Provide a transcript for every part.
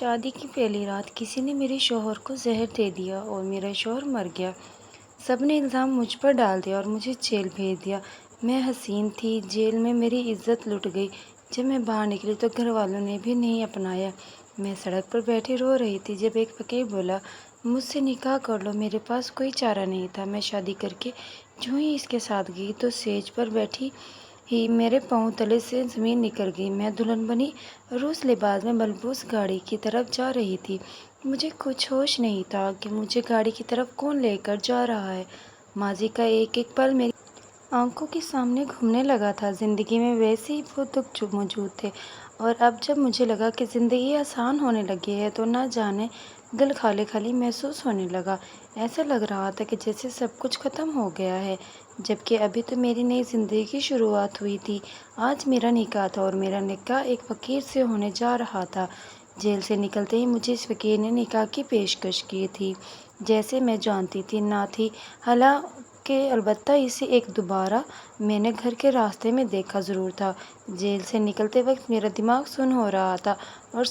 شادی کی پہلی رات کسی نے میرے شوہر کو زہر دے دیا اور میرا شوہر مر گیا۔ سب نے الزام مجھ پر ڈال دیا اور مجھے جیل بھیج دیا۔ میں حسین تھی، جیل میں میری عزت لٹ گئی۔ جب میں باہر نکلی تو گھر والوں نے بھی نہیں اپنایا۔ میں سڑک پر بیٹھی رو رہی تھی جب ایک فقیر بولا، مجھ سے نکاح کر لو۔ میرے پاس کوئی چارہ نہیں تھا۔ میں شادی کر کے جو ہی اس کے ساتھ گئی تو سیج پر بیٹھی ہی میرے پاؤں تلے سے زمین نکل گئی۔ میں دلہن بنی روس لباس میں ملبوس گاڑی کی طرف جا رہی تھی۔ مجھے کچھ ہوش نہیں تھا کہ مجھے گاڑی کی طرف کون لے کر جا رہا ہے۔ ماضی کا ایک ایک پل میری آنکھوں کے سامنے گھومنے لگا تھا۔ زندگی میں ویسے ہی بہت دکھ موجود تھے، اور اب جب مجھے لگا کہ زندگی آسان ہونے لگی ہے تو نہ جانے دل خالی خالی محسوس ہونے لگا۔ ایسا لگ رہا تھا کہ جیسے سب کچھ ختم ہو گیا ہے، جبکہ ابھی تو میری نئی زندگی کی شروعات ہوئی تھی۔ آج میرا نکاح تھا اور میرا نکاح ایک فقیر سے ہونے جا رہا تھا۔ جیل سے نکلتے ہی مجھے اس فقیر نے نکاح کی پیشکش کی تھی، جیسے میں جانتی تھی نہ تھی، حالانکہ البتہ اسے ایک دوبارہ میں نے گھر کے راستے میں دیکھا ضرور تھا۔ جیل سے نکلتے وقت میرا دماغ سن ہو رہا تھا اور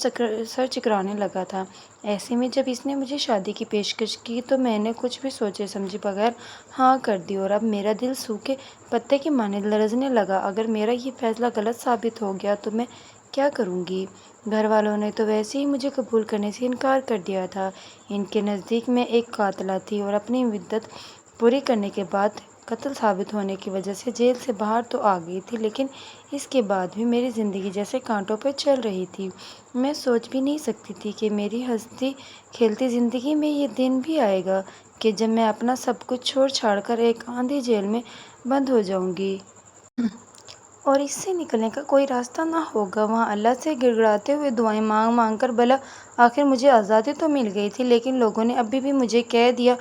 سر چکرانے لگا تھا۔ ایسے میں جب اس نے مجھے شادی کی پیشکش کی تو میں نے کچھ بھی سوچے سمجھے بغیر ہاں کر دی، اور اب میرا دل سوکھے پتے کی مانند لرزنے لگا۔ اگر میرا یہ فیصلہ غلط ثابت ہو گیا تو میں کیا کروں گی؟ گھر والوں نے تو ویسے ہی مجھے قبول کرنے سے انکار کر دیا تھا۔ ان کے نزدیک میں ایک قاتلہ تھی اور اپنی مدت پوری کرنے کے بعد قاتل ثابت ہونے کی وجہ سے جیل سے باہر تو آ گئی تھی، لیکن اس کے بعد بھی میری زندگی جیسے کانٹوں پر چل رہی تھی۔ میں سوچ بھی نہیں سکتی تھی کہ میری ہنستی کھیلتی زندگی میں یہ دن بھی آئے گا کہ جب میں اپنا سب کچھ چھوڑ چھاڑ کر ایک آندھی جیل میں بند ہو جاؤں گی اور اس سے نکلنے کا کوئی راستہ نہ ہوگا۔ وہاں اللہ سے گڑ گڑاتے ہوئے دعائیں مانگ مانگ کر بالآخر مجھے آزادی تو مل گئی تھی، لیکن لوگوں نے ابھی بھی مجھے قید دیا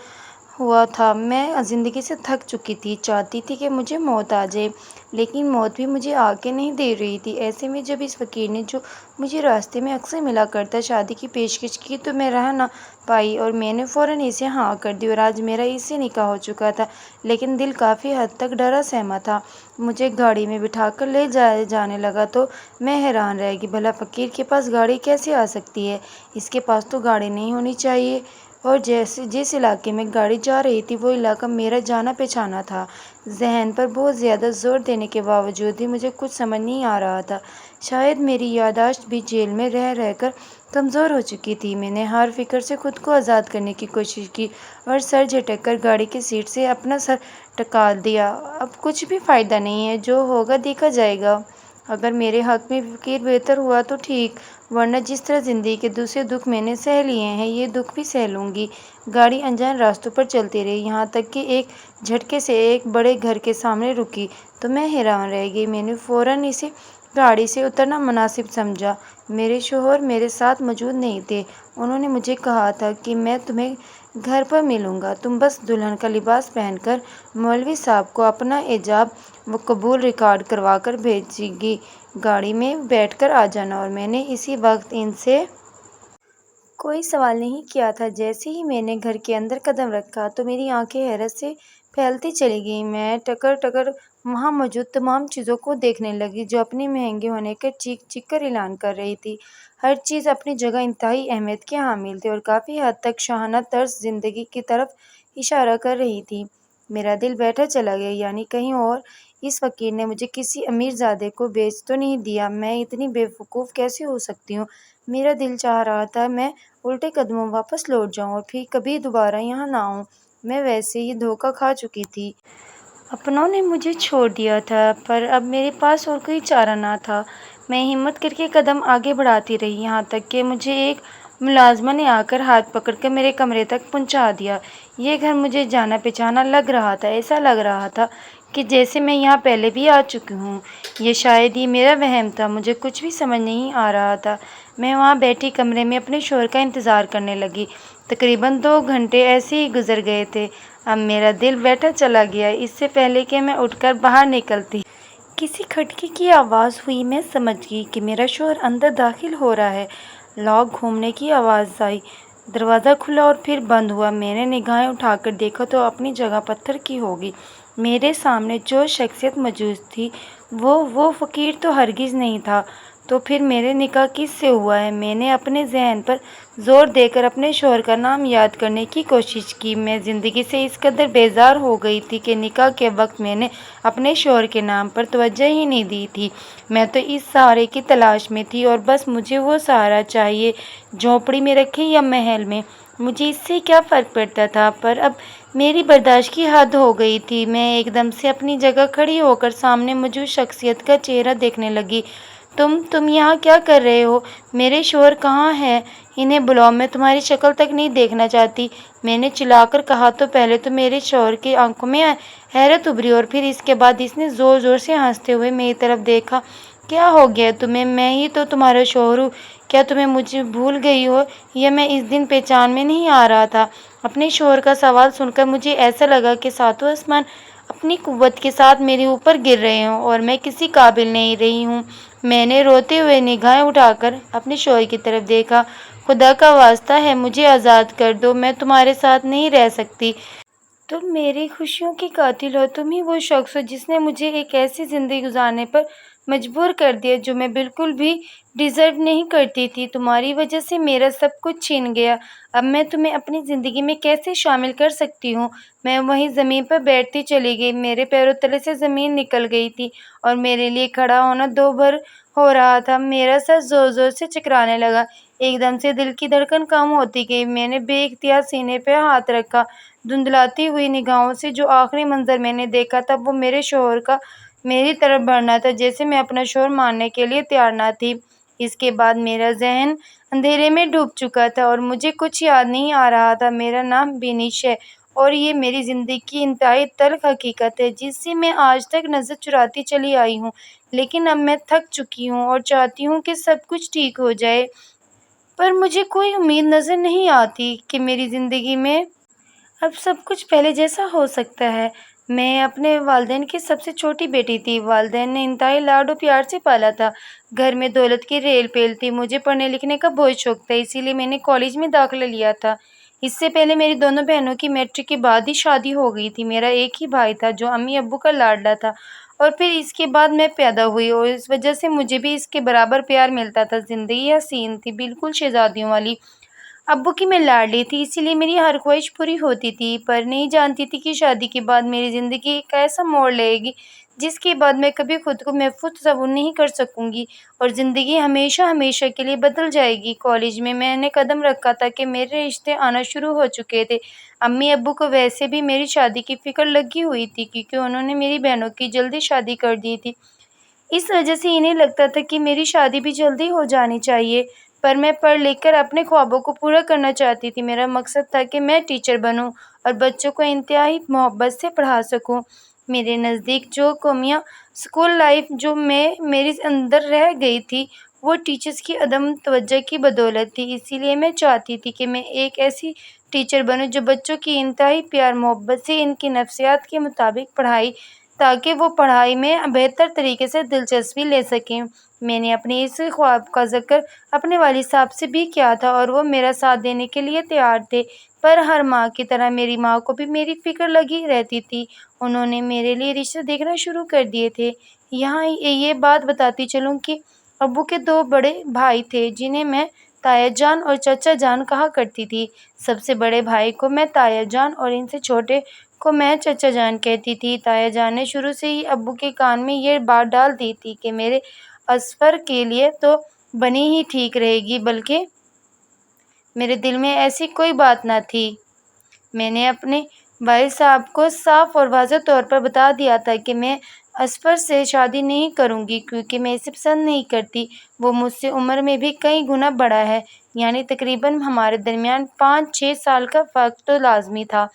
ہوا تھا۔ میں زندگی سے تھک چکی تھی، چاہتی تھی کہ مجھے موت آ جائے، لیکن موت بھی مجھے آ کے نہیں دے رہی تھی۔ ایسے میں جب اس فقیر نے، جو مجھے راستے میں اکثر ملا کرتا، شادی کی پیشکش کی تو میں رہ نہ پائی اور میں نے فوراً اسے ہاں کر دی، اور آج میرا اس سے نکاح ہو چکا تھا، لیکن دل کافی حد تک ڈرا سہما تھا۔ مجھے گاڑی میں بٹھا کر لے جایا جانے لگا تو میں حیران رہ گئی، بھلا فقیر کے پاس گاڑی کیسے آ سکتی ہے؟ اس کے پاس تو گاڑی نہیں ہونی چاہیے۔ اور جس علاقے میں گاڑی جا رہی تھی وہ علاقہ میرا جانا پہچانا تھا۔ ذہن پر بہت زیادہ زور دینے کے باوجود بھی مجھے کچھ سمجھ نہیں آ رہا تھا۔ شاید میری یادداشت بھی جیل میں رہ رہ کر کمزور ہو چکی تھی۔ میں نے ہر فکر سے خود کو آزاد کرنے کی کوشش کی اور سر جھٹک کر گاڑی کی سیٹ سے اپنا سر ٹکال دیا۔ اب کچھ بھی فائدہ نہیں ہے، جو ہوگا دیکھا جائے گا۔ اگر میرے حق میں فقیر بہتر ہوا تو ٹھیک، ورنہ جس طرح زندگی کے دوسرے دکھ میں نے سہ لیے ہیں یہ دکھ بھی سہ لوں گی۔ گاڑی انجان راستوں پر چلتی رہی، یہاں تک کہ ایک جھٹکے سے ایک بڑے گھر کے سامنے رکی تو میں حیران رہ گئی۔ میں نے فوراً اسے گاڑی سے اترنا مناسب سمجھا۔ میرے شوہر میرے ساتھ موجود نہیں تھے۔ انہوں نے مجھے کہا تھا کہ میں تمہیں گھر پر ملوں گا، تم بس دلہن کا لباس پہن کر مولوی صاحب کو اپنا ایجاب و قبول ریکارڈ کروا کر بھیجے گی، گاڑی میں بیٹھ کر آ جانا۔ اور میں نے اسی وقت ان سے کوئی سوال نہیں کیا تھا۔ جیسے ہی میں نے گھر کے اندر قدم رکھا تو میری آنکھیں حیرت سے پھیلتی چلی گئیں۔ میں ٹکر ٹکر وہاں موجود تمام چیزوں کو دیکھنے لگی جو اپنے مہنگے ہونے کا چیخ چیخ کر اعلان کر رہی تھی۔ ہر چیز اپنی جگہ انتہائی اہمیت کی حامل تھی اور کافی حد تک شاہانہ طرز زندگی کی طرف اشارہ کر رہی تھی۔ میرا دل بیٹھا چلا گیا، یعنی کہیں اور اس فقیر نے مجھے کسی امیر زادے کو بیچ تو نہیں دیا؟ میں اتنی بے وقوف کیسے ہو سکتی ہوں؟ میرا دل چاہ رہا تھا میں الٹے قدموں واپس لوٹ جاؤں اور پھر کبھی دوبارہ یہاں نہ آؤں۔ میں ویسے ہی دھوکہ کھا چکی تھی۔ اپنوں نے مجھے چھوڑ دیا تھا، پر اب میرے پاس اور کوئی چارہ نہ تھا۔ میں ہمت کر کے قدم آگے بڑھاتی رہی، یہاں تک کہ مجھے ایک ملازمہ نے آ کر ہاتھ پکڑ کر میرے کمرے تک پہنچا دیا۔ یہ گھر مجھے جانا پہچانا لگ رہا تھا، ایسا لگ رہا تھا کہ جیسے میں یہاں پہلے بھی آ چکی ہوں، یا شاید یہ میرا وہم تھا۔ مجھے کچھ بھی سمجھ نہیں آ رہا تھا۔ میں وہاں بیٹھی کمرے میں اپنے شوہر کا انتظار کرنے لگی۔ تقریباً 2 گھنٹے ایسے ہی گزر گئے تھے۔ اب میرا دل بیٹھا چلا گیا۔ اس سے پہلے کہ میں اٹھ کر باہر نکلتی، کسی کھڑکی کی آواز ہوئی۔ میں سمجھ گئی کہ میرا شوہر اندر داخل ہو رہا ہے۔ لاک گھومنے کی آواز آئی، دروازہ کھلا اور پھر بند ہوا۔ میں نے نگاہیں اٹھا کر دیکھا تو اپنی جگہ پتھر کی ہو گئی۔ میرے سامنے جو شخصیت موجود تھی وہ فقیر تو ہرگز نہیں تھا۔ تو پھر میرے نکاح کس سے ہوا ہے؟ میں نے اپنے ذہن پر زور دے کر اپنے شوہر کا نام یاد کرنے کی کوشش کی۔ میں زندگی سے اس قدر بیزار ہو گئی تھی کہ نکاح کے وقت میں نے اپنے شوہر کے نام پر توجہ ہی نہیں دی تھی۔ میں تو اس سہارے کی تلاش میں تھی اور بس مجھے وہ سہارا چاہیے، جھونپڑی میں رکھے یا محل میں، مجھے اس سے کیا فرق پڑتا تھا؟ پر اب میری برداشت کی حد ہو گئی تھی۔ میں ایک دم سے اپنی جگہ کھڑی ہو کر سامنے موجود شخصیت کا چہرہ دیکھنے لگی۔ تم یہاں کیا کر رہے ہو؟ میرے شوہر کہاں ہیں؟ انہیں بلاؤ، میں تمہاری شکل تک نہیں دیکھنا چاہتی، میں نے چلا کر کہا۔ تو پہلے تو میرے شوہر کی آنکھوں میں حیرت ابھری اور پھر اس کے بعد اس نے زور زور سے ہنستے ہوئے میری طرف دیکھا۔ کیا ہو گیا تمہیں؟ میں ہی تو تمہارا شوہر ہوں، کیا تمہیں مجھے بھول گئی ہو یا میں اس دن پہچان میں نہیں آ رہا تھا؟ اپنے شوہر کا سوال سن کر مجھے ایسا لگا کہ ساتوں آسمان اپنی قوت کے ساتھ میرے اوپر گر رہے ہوں اور میں کسی قابل نہیں رہی ہوں۔ میں نے روتے ہوئے نگاہیں اٹھا کر اپنے شوہر کی طرف دیکھا۔ خدا کا واسطہ ہے مجھے آزاد کر دو، میں تمہارے ساتھ نہیں رہ سکتی۔ تم میری خوشیوں کی قاتل ہو، تم ہی وہ شخص ہو جس نے مجھے ایک ایسی زندگی گزارنے پر مجبور کر دیا جو میں بالکل بھی ڈیزرو نہیں کرتی تھی۔ تمہاری وجہ سے میرا سب کچھ چھن گیا، اب میں تمہیں اپنی زندگی میں کیسے شامل کر سکتی ہوں؟ میں وہیں زمین پر بیٹھتی چلی گئی، میرے پیروں تلے سے زمین نکل گئی تھی اور میرے لیے کھڑا ہونا دو بھر ہو رہا تھا۔ میرا سر زور زور سے چکرانے لگا، ایک دم سے دل کی دھڑکن کم ہوتی گئی۔ میں نے بے اختیار سینے پہ ہاتھ رکھا، دھندلاتی ہوئی نگاہوں سے جو آخری منظر میں نے دیکھا تھا وہ میرے شوہر کا میری طرف بڑھنا تھا، جیسے میں اپنا شوہر ماننے کے لیے تیار نہ تھی۔ اس کے بعد میرا ذہن اندھیرے میں ڈوب چکا تھا اور مجھے کچھ یاد نہیں آ رہا تھا۔ میرا نام بینش ہے اور یہ میری زندگی کی انتہائی تلخ حقیقت ہے جس سے میں آج تک نظر چراتی چلی آئی ہوں، لیکن اب میں تھک چکی ہوں اور چاہتی ہوں کہ سب کچھ ٹھیک ہو جائے، پر مجھے کوئی امید نظر نہیں آتی کہ میری زندگی میں اب سب کچھ پہلے جیسا ہو سکتا ہے۔ میں اپنے والدین کی سب سے چھوٹی بیٹی تھی۔ والدین نے انتہائی لاڈ و پیار سے پالا تھا۔ گھر میں دولت کی ریل پیل تھی۔ مجھے پڑھنے لکھنے کا بہت شوق تھا، اسی لیے میں نے کالج میں داخلہ لیا تھا۔ اس سے پہلے میری دونوں بہنوں کی میٹرک کے بعد ہی شادی ہو گئی تھی۔ میرا ایک ہی بھائی تھا جو امی ابو کا لاڈلا تھا، اور پھر اس کے بعد میں پیدا ہوئی اور اس وجہ سے مجھے بھی اس کے برابر پیار ملتا تھا۔ زندگی حسین تھی، بالکل شہزادیوں والی۔ ابو کی میں لاڈلی تھی، اسی لیے میری ہر خواہش پوری ہوتی تھی، پر نہیں جانتی تھی کہ شادی کے بعد میری زندگی ایک ایسا موڑ لے گی جس کے بعد میں کبھی خود کو محفوظ تصور نہیں کر سکوں گی اور زندگی ہمیشہ ہمیشہ کے لیے بدل جائے گی۔ کالج میں نے قدم رکھا تھا کہ میرے رشتے آنا شروع ہو چکے تھے۔ امی ابو کو ویسے بھی میری شادی کی فکر لگی ہوئی تھی کیونکہ انہوں نے میری بہنوں کی جلدی شادی کر دی تھی۔ اس وجہ سے انہیں لگتا تھا کہ میری شادی بھی جلدی ہو جانی چاہیے، پر میں پڑھ لکھ کر اپنے خوابوں کو پورا کرنا چاہتی تھی۔ میرا مقصد تھا کہ میں ٹیچر بنوں اور بچوں کو انتہائی محبت سے پڑھا سکوں۔ میرے نزدیک جو کمیاں اسکول لائف جو میں میرے اندر رہ گئی تھی وہ ٹیچرز کی عدم توجہ کی بدولت تھی۔ اسی لیے میں چاہتی تھی کہ میں ایک ایسی ٹیچر بنوں جو بچوں کی انتہائی پیار محبت سے ان کی نفسیات کے مطابق پڑھائی تاکہ وہ پڑھائی میں بہتر طریقے سے دلچسپی لے سکیں۔ میں نے اپنے اس خواب کا ذکر اپنے والد صاحب سے بھی کیا تھا اور وہ میرا ساتھ دینے کے لیے تیار تھے، پر ہر ماں کی طرح میری ماں کو بھی میری فکر لگی رہتی تھی۔ انہوں نے میرے لیے رشتے دیکھنا شروع کر دیے تھے۔ یہاں یہ بات بتاتی چلوں کہ ابو کے دو بڑے بھائی تھے جنہیں میں تایا جان اور چچا جان کہا کرتی تھی۔ سب سے بڑے بھائی کو میں تایا جان اور ان سے چھوٹے کو میں چچا جان کہتی تھی۔ تایا جان نے شروع سے ہی ابو کے کان میں یہ بات ڈال دی تھی کہ میرے اصفر کے لیے تو بنی ہی ٹھیک رہے گی، بلکہ میرے دل میں ایسی کوئی بات نہ تھی۔ میں نے اپنے والد صاحب کو صاف اور واضح طور پر بتا دیا تھا کہ میں اصفر سے شادی نہیں کروں گی کیونکہ میں اسے پسند نہیں کرتی۔ وہ مجھ سے عمر میں بھی کئی گنا بڑا ہے، یعنی تقریباً ہمارے درمیان 5-6 سال کا فرق تو لازمی تھا۔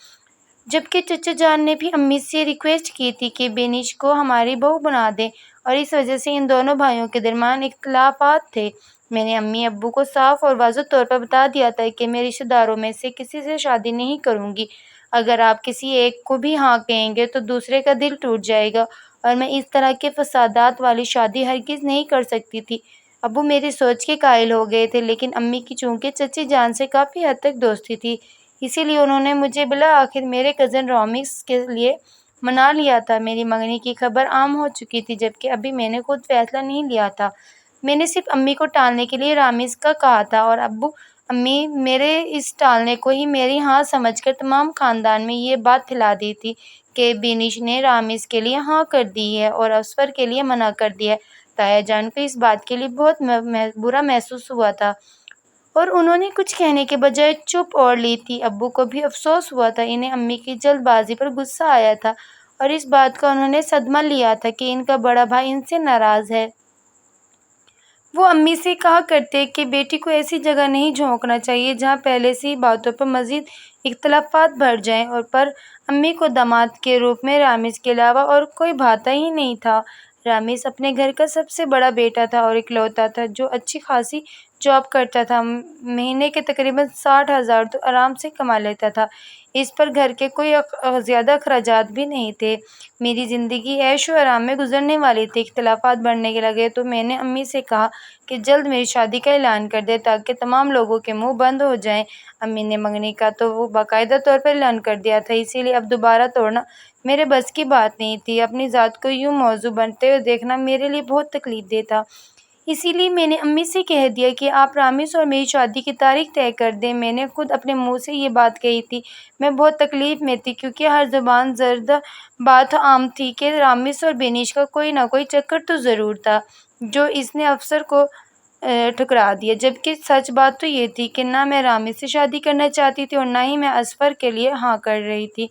جبکہ چچا جان نے بھی امی سے ریکویسٹ کی تھی کہ بینش کو ہماری بہو بنا دیں اور اس وجہ سے ان دونوں بھائیوں کے درمیان اختلافات تھے۔ میں نے امی ابو کو صاف اور واضح طور پر بتا دیا تھا کہ میں رشتہ داروں میں سے کسی سے شادی نہیں کروں گی۔ اگر آپ کسی ایک کو بھی ہاں کہیں گے تو دوسرے کا دل ٹوٹ جائے گا اور میں اس طرح کے فسادات والی شادی ہرگز نہیں کر سکتی تھی۔ ابو میری سوچ کے قائل ہو گئے تھے، لیکن امی کی چونکہ چچی جان سے کافی حد تک دوستی تھی، اسی لیے انہوں نے مجھے بالآخر میرے کزن رامیکس کے لیے منا لیا تھا۔ میری منگنی کی خبر عام ہو چکی تھی، جبکہ ابھی میں نے خود فیصلہ نہیں لیا تھا۔ میں نے صرف امی کو ٹالنے کے لیے رامز کا کہا تھا اور ابو امی میرے اس ٹالنے کو ہی میری ہاں سمجھ کر تمام خاندان میں یہ بات پھیلا دی تھی کہ بینش نے رامز کے لیے ہاں کر دی ہے اور اسفر کے لیے منع کر دیا ہے۔ تایا جان کو اس بات کے لیے بہت برا محسوس ہوا تھا اور انہوں نے کچھ کہنے کے بجائے چپ اوڑھ لی تھی۔ ابو کو بھی افسوس ہوا تھا، انہیں امی کی جلد بازی پر غصہ آیا تھا اور اس بات کا انہوں نے صدمہ لیا تھا کہ ان کا بڑا بھائی ان سے ناراض ہے۔ وہ امی سے کہا کرتے کہ بیٹی کو ایسی جگہ نہیں جھونکنا چاہیے جہاں پہلے سے ہی باتوں پر مزید اختلافات بڑھ جائیں، اور پر امی کو داماد کے روپ میں رامز کے علاوہ اور کوئی بھاتا ہی نہیں تھا۔ رامز اپنے گھر کا سب سے بڑا بیٹا تھا اور اکلوتا تھا جو اچھی خاصی جاب کرتا تھا، مہینے کے تقریباً 60,000 تو آرام سے کما لیتا تھا۔ اس پر گھر کے کوئی زیادہ اخراجات بھی نہیں تھے۔ میری زندگی عیش و آرام میں گزرنے والی تھی۔ اختلافات بڑھنے لگے تو میں نے امی سے کہا کہ جلد میری شادی کا اعلان کر دے تاکہ تمام لوگوں کے منہ بند ہو جائیں۔ امی نے منگنی کا تو وہ باقاعدہ طور پر اعلان کر دیا تھا، اسی لیے اب دوبارہ توڑنا میرے بس کی بات نہیں تھی۔ اپنی ذات کو یوں موزوں بنتے ہوئے دیکھنا میرے لیے بہت تکلیف دہ تھا، اسی لیے میں نے امی سے کہہ دیا کہ آپ رامز اور میری شادی کی تاریخ طے کر دیں۔ میں نے خود اپنے منہ سے یہ بات کہی تھی۔ میں بہت تکلیف میں تھی کیونکہ ہر زبان زدہ بات عام تھی کہ رامز اور بینش کا کوئی نہ کوئی چکر تو ضرور تھا جو اس نے افسر کو ٹھکرا دیا، جبکہ سچ بات تو یہ تھی کہ نہ میں رامز سے شادی کرنا چاہتی تھی اور نہ ہی میں اسفر کے لیے ہاں کر رہی تھی۔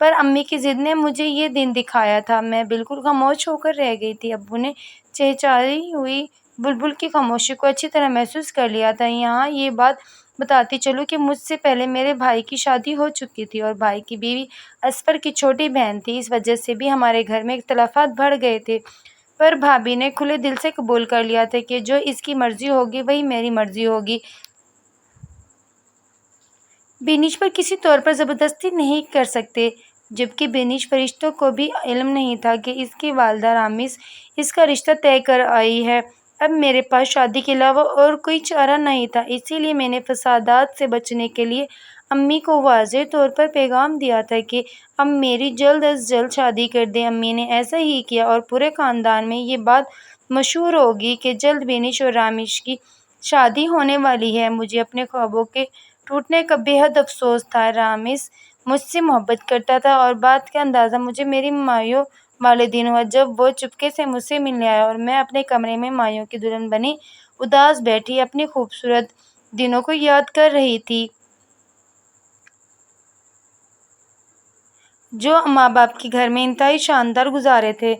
پر امی کی ضد نے مجھے یہ دن دکھایا تھا۔ میں بالکل خاموش ہو کر رہ گئی تھی۔ ابو نے چہچہائی ہوئی بلبل کی خاموشی کو اچھی طرح محسوس کر لیا تھا۔ یہاں یہ بات بتاتی چلوں کہ مجھ سے پہلے میرے بھائی کی شادی ہو چکی تھی اور بھائی کی بیوی اسفر کی چھوٹی بہن تھی۔ اس وجہ سے بھی ہمارے گھر میں اختلافات بڑھ گئے تھے، پر بھابھی نے کھلے دل سے قبول کر لیا تھا کہ جو اس کی مرضی ہوگی وہی میری مرضی ہوگی۔ بینش پر کسی طور پر زبردستی نہیں کر سکتے، جبکہ بینش فرشتوں کو بھی علم نہیں تھا کہ اس کی والدہ رامز اس کا رشتہ طے کر آئی ہے۔ اب میرے پاس شادی کے علاوہ اور کوئی چارہ نہیں تھا، اسی لیے میں نے فسادات سے بچنے کے لیے امی کو واضح طور پر پیغام دیا تھا کہ اب میری جلد از جلد شادی کر دیں۔ امی نے ایسا ہی کیا اور پورے خاندان میں یہ بات مشہور ہوگی کہ جلد بینش اور رامز کی شادی ہونے والی ہے۔ مجھے اپنے خوابوں کے ٹوٹنے کا بے حد افسوس تھا۔ رامز مجھ سے محبت کرتا تھا اور بات کا اندازہ مجھے میری مائیوں والے دن ہوا جب وہ چپکے سے مجھ سے ملنے آیا اور میں اپنے کمرے میں مائیوں کی دلہن بنی اداس بیٹھی اپنے خوبصورت دنوں کو یاد کر رہی تھی جو ماں باپ کے گھر میں انتہائی شاندار گزارے تھے،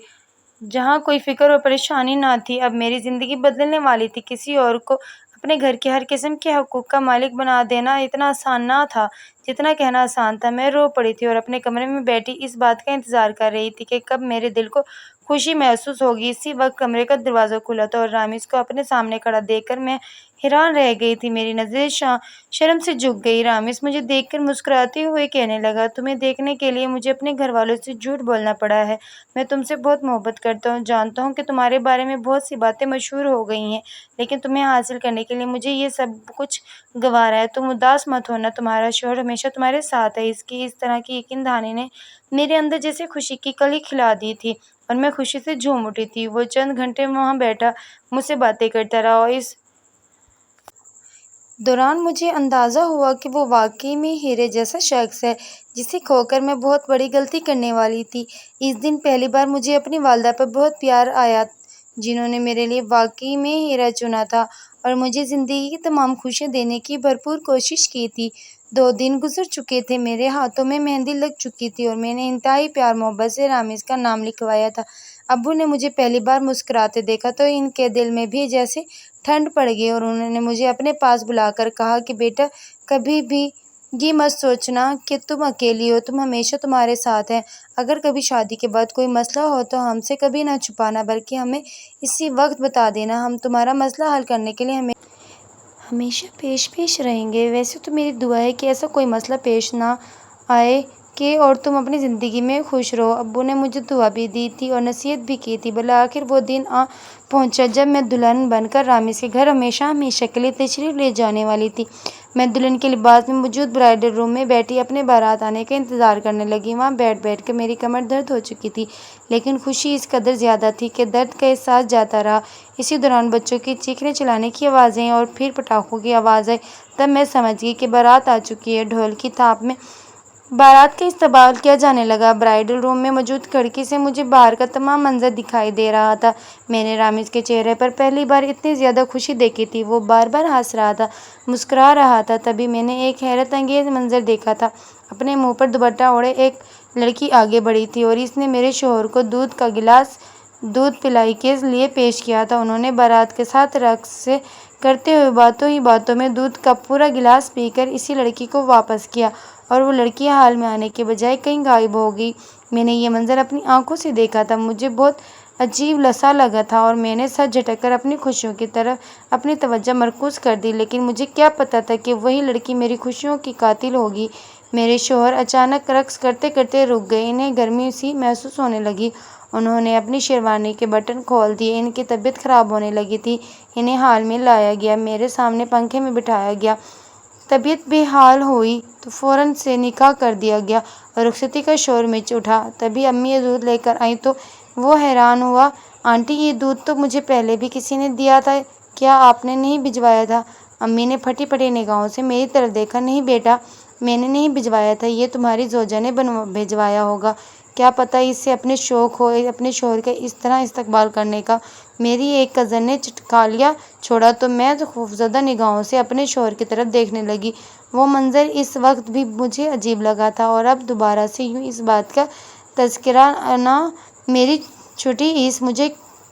جہاں کوئی فکر اور پریشانی نہ تھی۔ اب میری زندگی بدلنے والی تھی۔ کسی اور کو اپنے گھر کے ہر قسم کے حقوق کا مالک بنا دینا اتنا آسان نہ تھا جتنا کہنا آسان تھا۔ میں رو پڑی تھی اور اپنے کمرے میں بیٹھی اس بات کا انتظار کر رہی تھی کہ کب میرے دل کو خوشی محسوس ہوگی۔ اسی وقت کمرے کا دروازہ کھلا تھا اور رامز کو اپنے سامنے کھڑا دیکھ کر میں حیران رہ گئی تھی۔ میری نظریں شرم سے جھک گئی۔ رامز مجھے دیکھ کر مسکراتے ہوئے کہنے لگا، تمہیں دیکھنے کے لیے مجھے اپنے گھر والوں سے جھوٹ بولنا پڑا ہے۔ میں تم سے بہت محبت کرتا ہوں، جانتا ہوں کہ تمہارے بارے میں بہت سی باتیں مشہور ہو گئی ہیں، لیکن تمہیں حاصل کرنے کے لیے مجھے یہ سب کچھ گنوارا ہے۔ تم اداس مت ہونا، تمہارا شوہر ہمیشہ تمہارے ساتھ ہے۔ اس طرح کی یقین دہانی نے میرے اندر جیسے خوشی کی کلی کھلا دی تھی اور میں خوشی سے جھوم اٹھی تھی۔ وہ چند گھنٹے وہاں بیٹھا مجھ سے باتیں کرتا رہا اور اس دوران مجھے اندازہ ہوا کہ وہ واقعی میں ہیرے جیسا شخص ہے جسے کھو کر میں بہت بڑی غلطی کرنے والی تھی۔ اس دن پہلی بار مجھے اپنی والدہ پر بہت پیار آیا جنہوں نے میرے لیے واقعی میں ہیرا چنا تھا اور مجھے زندگی کی تمام خوشیاں دینے کی بھرپور کوشش کی تھی۔ 2 دن گزر چکے تھے، میرے ہاتھوں میں مہندی لگ چکی تھی اور میں نے انتہائی پیار محبت سے رامز کا نام لکھوایا تھا۔ ابو نے مجھے پہلی بار مسکراتے دیکھا تو ان کے دل میں بھی جیسے ٹھنڈ پڑ گئی اور انہوں نے مجھے اپنے پاس بلا کر کہا کہ بیٹا، کبھی بھی یہ مت سوچنا کہ تم اکیلی ہو، تم ہمیشہ تمہارے ساتھ ہیں۔ اگر کبھی شادی کے بعد کوئی مسئلہ ہو تو ہم سے کبھی نہ چھپانا بلکہ ہمیں اسی وقت بتا دینا، ہم تمہارا مسئلہ حل کرنے کے لیے ہمیشہ پیش رہیں گے۔ ویسے تو میری دعا ہے کہ ایسا کوئی مسئلہ پیش نہ آئے کہ اور تم اپنی زندگی میں خوش رہو۔ ابو نے مجھے دعا بھی دی تھی اور نصیحت بھی کی تھی۔ بالآخر وہ دن آ پہنچا جب میں دلہن بن کر رامز کے گھر ہمیشہ ہمیشہ کے لیے تشریف لے جانے والی تھی۔ میں دلہن کے لباس میں موجود برائڈل روم میں بیٹھی اپنے بارات آنے کا انتظار کرنے لگی۔ وہاں بیٹھ بیٹھ کر میری کمر درد ہو چکی تھی، لیکن خوشی اس قدر زیادہ تھی کہ درد کا احساس جاتا رہا۔ اسی دوران بچوں کی چیخنے چلانے کی آوازیں اور پھر پٹاخوں کی آواز آئی۔ تب میں سمجھ گئی کہ بارات آ چکی ہے۔ ڈھول کی تھاپ میں بارات کا استقبال کیا جانے لگا۔ برائڈل روم میں موجود کھڑکی سے مجھے باہر کا تمام منظر دکھائی دے رہا تھا۔ میں نے رامز کے چہرے پر پہلی بار اتنی زیادہ خوشی دیکھی تھی۔ وہ بار بار ہنس رہا تھا، مسکرا رہا تھا۔ تبھی میں نے ایک حیرت انگیز منظر دیکھا تھا۔ اپنے منہ پر دوپٹہ اوڑھے ایک لڑکی آگے بڑھی تھی اور اس نے میرے شوہر کو دودھ کا گلاس دودھ پلائی کے لیے پیش کیا تھا۔ انہوں نے بارات کے ساتھ رقص کرتے ہوئے باتوں ہی باتوں میں دودھ کا پورا گلاس پی کر اسی لڑکی کو واپس کیا اور وہ لڑکی حال میں آنے کے بجائے کہیں غائب ہو گئی۔ میں نے یہ منظر اپنی آنکھوں سے دیکھا تھا۔ مجھے بہت عجیب سا لگا تھا اور میں نے سر جھٹک کر اپنی خوشیوں کی طرف اپنی توجہ مرکوز کر دی، لیکن مجھے کیا پتہ تھا کہ وہی لڑکی میری خوشیوں کی قاتل ہوگی۔ میرے شوہر اچانک رقص کرتے کرتے رک گئے۔ انہیں گرمی سی محسوس ہونے لگی۔ انہوں نے اپنی شیروانی کے بٹن کھول دیے۔ ان کی طبیعت خراب ہونے لگی تھی۔ انہیں حال میں لایا گیا، میرے سامنے پنکھے میں بٹھایا گیا۔ طبیعت بے حال ہوئی تو فوراً سے نکاح کر دیا گیا اور رخصتی کا شور مچ اٹھا۔ تبھی امی یہ دودھ لے کر آئیں تو وہ حیران ہوا۔ آنٹی، یہ دودھ تو مجھے پہلے بھی کسی نے دیا تھا، کیا آپ نے نہیں بھجوایا تھا؟ امی نے پھٹی پھٹی نگاہوں سے میری طرف دیکھا۔ نہیں بیٹا، میں نے نہیں بھجوایا تھا، یہ تمہاری زوجہ نے بھجوایا ہوگا۔ کیا پتہ اسے اپنے شوق ہو اپنے شوہر کا اس طرح استقبال کرنے کا۔ میری ایک کزن نے چٹکالیاں چھوڑا تو میں خوفزدہ نگاہوں سے اپنے شوہر کی طرف دیکھنے لگی۔ وہ منظر اس وقت بھی مجھے عجیب لگا تھا اور اب دوبارہ سے یوں اس بات کا تذکرہ نہ میری چھوٹی عیس مجھے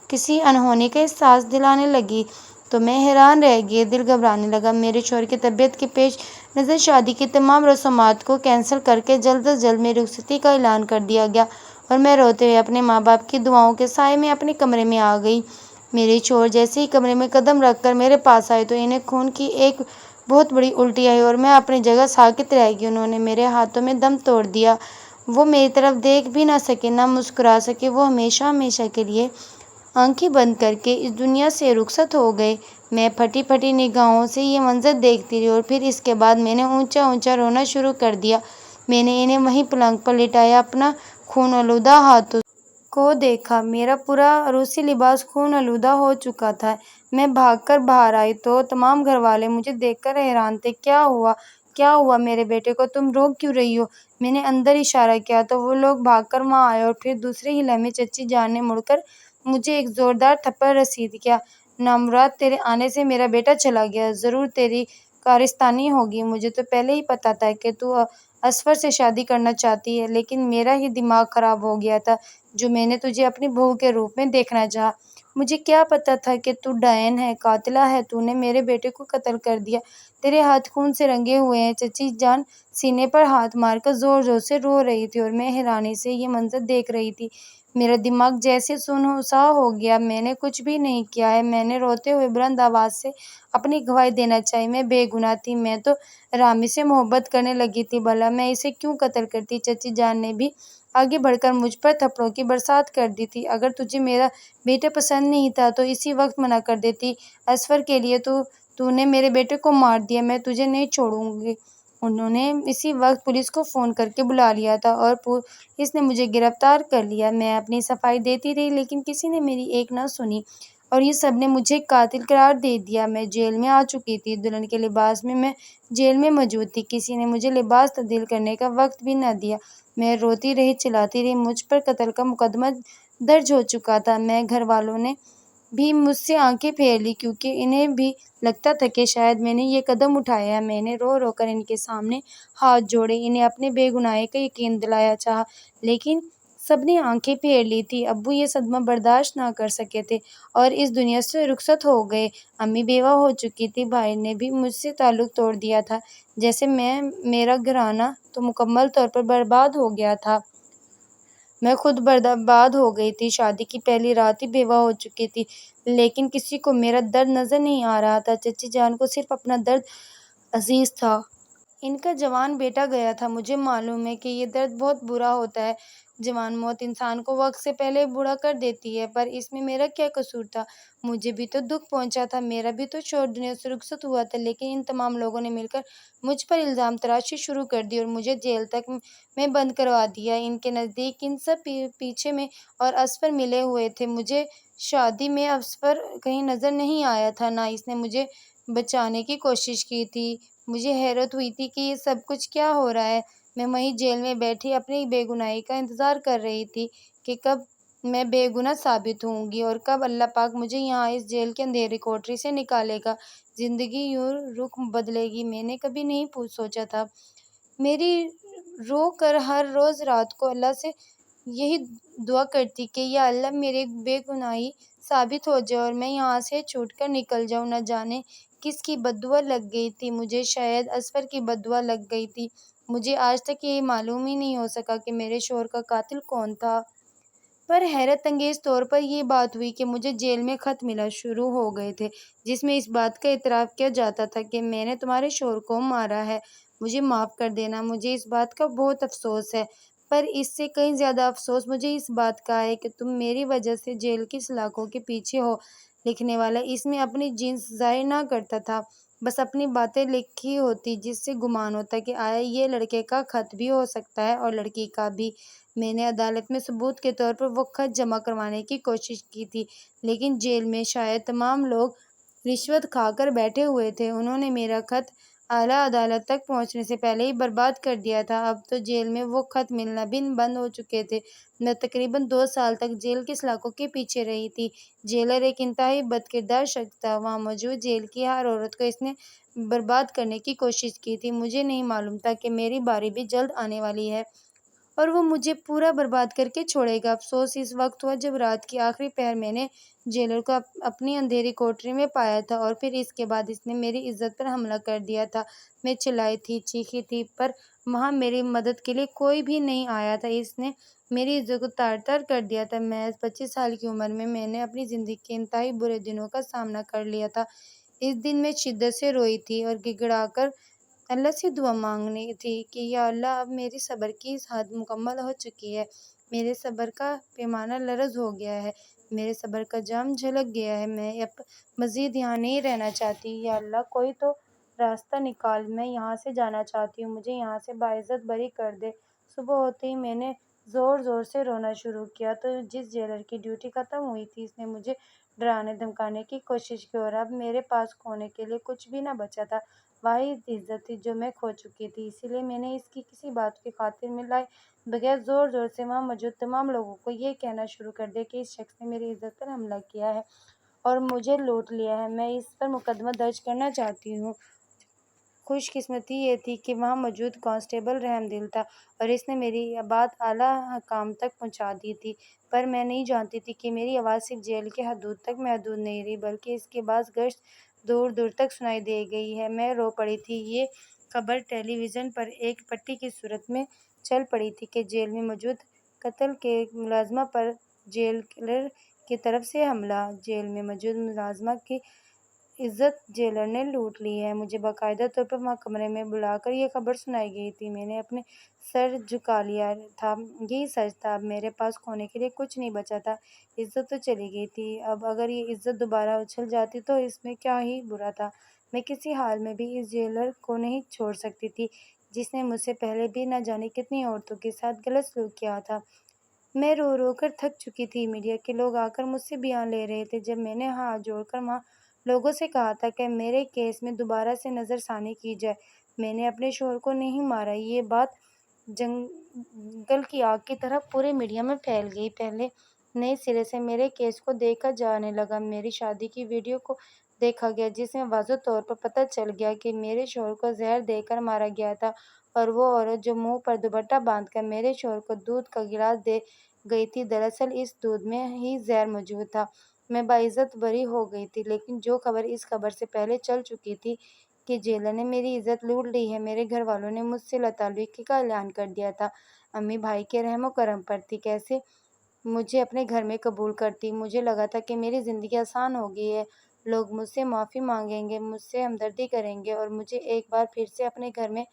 کسی انہونی کا احساس دلانے لگی تو میں حیران رہ گئی، دل گھبرانے لگا۔ میرے شوہر کی طبیعت کے پیش نظر شادی کی تمام رسومات کو کینسل کر کے جلد از جلد میری رخصتی کا اعلان کر دیا گیا اور میں روتے ہوئے اپنے ماں باپ کی دعاؤں کے سائے میں اپنے کمرے میں آ گئی۔ میرے شوہر جیسے ہی کمرے میں قدم رکھ کر میرے پاس آئے تو انہیں خون کی ایک بہت بڑی الٹی آئی اور میں اپنی جگہ ساکت رہ گئی۔ انہوں نے میرے ہاتھوں میں دم توڑ دیا۔ وہ میری طرف دیکھ بھی نہ سکے، نہ مسکرا سکے۔ وہ ہمیشہ ہمیشہ کے لیے آنکھیں بند کر کے اس دنیا سے رخصت ہو گئے۔ میں پھٹی پھٹی نگاہوں سے یہ منظر دیکھتی رہی اور پھر اس کے بعد میں نے اونچا اونچا رونا شروع کر دیا۔ میں نے انہیں وہیں پلنگ پر لٹایا اپنا خون آلودہ ہاتھوں کو دیکھا۔ میرا پورا عروسی لباس خون آلودہ ہو چکا تھا۔ میں بھاگ کر باہر آئی تو تمام گھر والے مجھے دیکھ کر حیران تھے۔ کیا ہوا؟ کیا ہوا میرے بیٹے کو؟ تم رو کیوں رہی ہو؟ میں نے اندر اشارہ کیا تو وہ لوگ بھاگ کر وہاں آئے اور پھر دوسرے ہی لمحے چچی جان نے مڑ کر مجھے ایک زوردار تھپڑ رسید کیا۔ نامراد، تیرے آنے سے میرا بیٹا چلا گیا، ضرور تیری کارستانی ہوگی۔ مجھے تو پہلے ہی پتہ تھا کہ تو اصفر سے شادی کرنا چاہتی ہے، لیکن میرا ہی دماغ خراب ہو گیا تھا جو میں نے تجھے اپنی بہو کے روپ میں دیکھنا چاہا۔ مجھے کیا پتہ تھا کہ تو ڈائن ہے، قاتلہ ہے، تو نے میرے بیٹے کو قتل کر دیا۔ تیرے ہاتھ خون سے رنگے ہوئے ہیں۔ چچی جان سینے پر ہاتھ مار کر زور زور سے رو رہی تھی اور میں حیرانی سے یہ منظر دیکھ رہی تھی۔ میرا دماغ جیسے سن سا ہو گیا۔ میں نے کچھ بھی نہیں کیا ہے۔ میں نے روتے ہوئے بلند آواز سے اپنی گواہی دینا چاہی۔ میں بے گناہ تھی، میں تو رامز سے محبت کرنے لگی تھی، بھلا میں اسے کیوں قتل کرتی؟ چچی جان نے بھی آگے بڑھ کر مجھ پر تھپڑوں کی برسات کر دی تھی۔ اگر تجھے میرا بیٹا پسند نہیں تھا تو اسی وقت منع کر دیتی۔ اصفر کے لیے تو نے میرے بیٹے کو مار دیا، میں تجھے نہیں چھوڑوں گی۔ انہوں نے اسی وقت پولیس کو فون کر کے بلا لیا تھا اور پولیس نے مجھے گرفتار کر لیا۔ میں اپنی صفائی دیتی رہی لیکن کسی نے میری ایک نہ سنی اور یہ سب نے مجھے قاتل قرار دے دیا۔ میں جیل میں آ چکی تھی، دلہن کے لباس میں جیل میں موجود تھی۔ کسی نے مجھے لباس تبدیل کرنے کا وقت بھی نہ دیا۔ میں روتی رہی، چلاتی رہی۔ مجھ پر قتل کا مقدمہ درج ہو چکا تھا۔ میں گھر والوں نے بھی مجھ سے آنکھیں پھیر لی کیونکہ انہیں بھی لگتا تھا کہ شاید میں نے یہ قدم اٹھایا ہے۔ میں نے رو رو کر ان کے سامنے ہاتھ جوڑے، انہیں اپنے بے گناہی کا یقین دلانا چاہا، لیکن سب نے آنکھیں پھیر لی تھیں۔ ابو یہ صدمہ برداشت نہ کر سکے تھے اور اس دنیا سے رخصت ہو گئے۔ امی بیوہ ہو چکی تھی، بھائی نے بھی مجھ سے تعلق توڑ دیا تھا، جیسے میرا گھرانہ تو مکمل طور پر برباد ہو گیا تھا۔ میں خود برباد ہو گئی تھی، شادی کی پہلی رات ہی بیوہ ہو چکی تھی، لیکن کسی کو میرا درد نظر نہیں آ رہا تھا۔ چچی جان کو صرف اپنا درد عزیز تھا۔ ان کا جوان بیٹا گیا تھا۔ مجھے معلوم ہے کہ یہ درد بہت برا ہوتا ہے۔ جوان موت انسان کو وقت سے پہلے بوڑھا کر دیتی ہے، پر اس میں میرا کیا قصور تھا؟ مجھے بھی تو دکھ پہنچا تھا، میرا بھی تو شوہر دنیا سے رخصت ہوا تھا، لیکن ان تمام لوگوں نے مل کر مجھ پر الزام تراشی شروع کر دی اور مجھے جیل تک میں بند کروا دیا۔ ان کے نزدیک ان سب پیچھے میں اور اصفر ملے ہوئے تھے۔ مجھے شادی میں اصفر کہیں نظر نہیں آیا تھا، نہ اس نے مجھے بچانے کی کوشش کی تھی۔ مجھے حیرت ہوئی تھی کہ یہ سب کچھ کیا ہو رہا ہے۔ میں وہیں جیل میں بیٹھی اپنی بے گناہی کا انتظار کر رہی تھی کہ کب میں بے گناہ ثابت ہوں گی اور کب اللہ پاک مجھے یہاں اس جیل کے اندھیری کوٹری سے نکالے گا، زندگی یوں رخ بدلے گی۔ میں نے کبھی نہیں سوچا تھا۔ میری رو کر ہر روز رات کو اللہ سے یہی دعا کرتی کہ یا اللہ میری بے گناہی ثابت ہو جائے اور میں یہاں سے چھوٹ کر نکل جاؤں۔ نہ جانے کس کی بددعا لگ گئی تھی، مجھے شاید اصفر کی بددعا لگ گئی تھی۔ مجھے آج تک یہ معلوم ہی نہیں ہو سکا کہ میرے شوہر کا قاتل کون تھا۔ پر حیرت انگیز طور پر یہ بات ہوئی کہ مجھے جیل میں خط ملا شروع ہو گئے تھے، جس میں اس بات کا اعتراف کیا جاتا تھا کہ میں نے تمہارے شوہر کو مارا ہے، مجھے معاف کر دینا۔ مجھے اس بات کا بہت افسوس ہے، پر اس سے کہیں زیادہ افسوس مجھے اس بات کا ہے کہ تم میری وجہ سے جیل کی سلاخوں کے پیچھے ہو۔ لکھنے والا اس میں اپنی جنس ظاہر نہ کرتا تھا، بس اپنی باتیں لکھی ہوتی، جس سے گمان ہوتا کہ آیا یہ لڑکے کا خط بھی ہو سکتا ہے اور لڑکی کا بھی۔ میں نے عدالت میں ثبوت کے طور پر وہ خط جمع کروانے کی کوشش کی تھی، لیکن جیل میں شاید تمام لوگ رشوت کھا کر بیٹھے ہوئے تھے۔ انہوں نے میرا خط اعلیٰ عدالت تک پہنچنے سے پہلے ہی برباد کر دیا تھا۔ اب تو جیل میں وہ خط ملنا بھی بند ہو چکے تھے۔ میں تقریباً 2 سال تک جیل کی سلاخوں کے پیچھے رہی تھی۔ جیلر ایک انتہائی بدکردار شخص تھا۔ وہاں موجود جیل کی ہر عورت کو اس نے برباد کرنے کی کوشش کی تھی۔ مجھے نہیں معلوم تھا کہ میری باری بھی جلد آنے والی ہے اور وہ مجھے پورا برباد کر کے چھوڑے گا۔ افسوس اس وقت ہوا جب رات کی آخری پہر میں نے جیلر کو اپنی اندھیری کوٹری میں پایا تھا اور پھر اس کے بعد اس نے میری عزت پر حملہ کر دیا تھا۔ میں چلائی تھی، چیخی تھی، پر وہاں میری مدد کے لیے کوئی بھی نہیں آیا تھا۔ اس نے میری عزت کو تار تار کر دیا تھا۔ محض 25 سال کی عمر میں نے اپنی زندگی کے انتہائی برے دنوں کا سامنا کر لیا تھا۔ اس دن میں شدت سے روئی تھی اور گڑ گڑا کر اللہ سے دعا مانگی تھی کہ یا اللہ اب میری صبر کی حد مکمل ہو چکی ہے، میرے صبر کا پیمانہ لرز ہو گیا ہے، میرے صبر کا جام جھلک گیا ہے، میں اب مزید یہاں نہیں رہنا چاہتی۔ یا اللہ کوئی تو راستہ نکال، میں یہاں سے جانا چاہتی ہوں، مجھے یہاں سے باعزت بری کر دے۔ صبح ہوتے ہی میں نے زور زور سے رونا شروع کیا تو جس جیلر کی ڈیوٹی ختم ہوئی تھی اس نے مجھے ڈرانے دھمکانے کی کوشش کی اور اب میرے پاس کھونے کے لیے کچھ بھی نہ بچا تھا، واحد عزت تھی جو میں کھو چکی تھی۔ اسی لیے میں نے اس کی کسی بات کی خاطر میں لائے بغیر زور زور سے وہاں موجود تمام لوگوں کو یہ کہنا شروع کر دیا کہ اس شخص نے میری عزت پر حملہ کیا ہے اور مجھے لوٹ لیا ہے، میں اس پر مقدمہ درج کرنا چاہتی ہوں۔ خوش قسمتی یہ تھی کہ وہاں موجود کانسٹیبل رحم دل تھا اور اس نے میری بات اعلیٰ حکام تک پہنچا دی تھی، پر میں نہیں جانتی تھی کہ میری آواز صرف جیل کے حدود تک محدود نہیں رہی بلکہ اس کے بعد گشت دور دور تک سنائی دے گئی ہے۔ میں رو پڑی تھی۔ یہ خبر ٹیلی ویژن پر ایک پٹی کی صورت میں چل پڑی تھی کہ جیل میں موجود قتل کے ملازمہ پر جیلر کی طرف سے حملہ، جیل میں موجود ملازمہ کی عزت جیلر نے لوٹ لی ہے۔ مجھے باقاعدہ طور پر وہاں کمرے میں بلا کر یہ خبر سنائی گئی تھی۔ میں نے اپنے سر جھکا لیا تھا، یہی سچ تھا، اب میرے پاس کھونے کے لیے کچھ نہیں بچا تھا، عزت تو چلی گئی تھی۔ اب اگر یہ عزت دوبارہ اچھل جاتی تو اس میں کیا ہی برا تھا، میں کسی حال میں بھی اس جیلر کو نہیں چھوڑ سکتی تھی جس نے مجھ سے پہلے بھی نہ جانے کتنی عورتوں کے ساتھ غلط سلوک کیا تھا۔ میں رو رو کر تھک چکی تھی۔ میڈیا کے لوگ آ کر مجھ سے بیان لے رہے تھے۔ جب میں نے ہاتھ جوڑ کر وہاں لوگوں سے کہا تھا کہ میرے کیس میں دوبارہ سے نظر ثانی کی جائے، میں نے اپنے شوہر کو نہیں مارا، یہ بات جنگل کی آگ کی طرح پورے میڈیا میں پھیل گئی۔ پہلے نئے سرے سے میرے کیس کو دیکھا جانے لگا، میری شادی کی ویڈیو کو دیکھا گیا جس میں واضح طور پر پتہ چل گیا کہ میرے شوہر کو زہر دے کر مارا گیا تھا اور وہ عورت جو منہ پر دوپٹہ باندھ کر میرے شوہر کو دودھ کا گلاس دے گئی تھی دراصل اس دودھ میں ہی زہر موجود تھا۔ میں باعزت بری ہو گئی تھی، لیکن جو خبر اس خبر سے پہلے چل چکی تھی کہ جیلر نے میری عزت لوٹ لی ہے، میرے گھر والوں نے مجھ سے لاتعلقی کا اعلان کر دیا تھا۔ امی بھائی کے رحم و کرم پر تھی، کیسے مجھے اپنے گھر میں قبول کرتی۔ مجھے لگا تھا کہ میری زندگی آسان ہو گئی ہے، لوگ مجھ سے معافی مانگیں گے، مجھ سے ہمدردی کریں گے اور مجھے ایک بار پھر سے اپنے گھر میں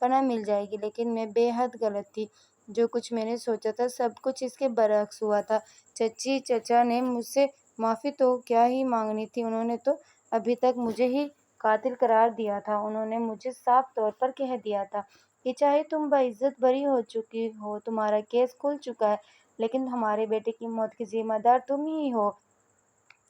پناہ مل جائے گی، لیکن میں بے حد غلط تھی۔ جو کچھ میں نے سوچا تھا سب کچھ اس کے برعکس ہوا تھا۔ چچی چچا نے مجھ سے معافی تو کیا ہی مانگنی تھی، انہوں نے تو ابھی تک مجھے ہی قاتل قرار دیا تھا۔ انہوں نے مجھے صاف طور پر کہہ دیا تھا کہ چاہے تم باعزت بری ہو چکی ہو، تمہارا کیس کھل چکا ہے، لیکن ہمارے بیٹے کی موت کی ذمہ دار تم ہی ہو۔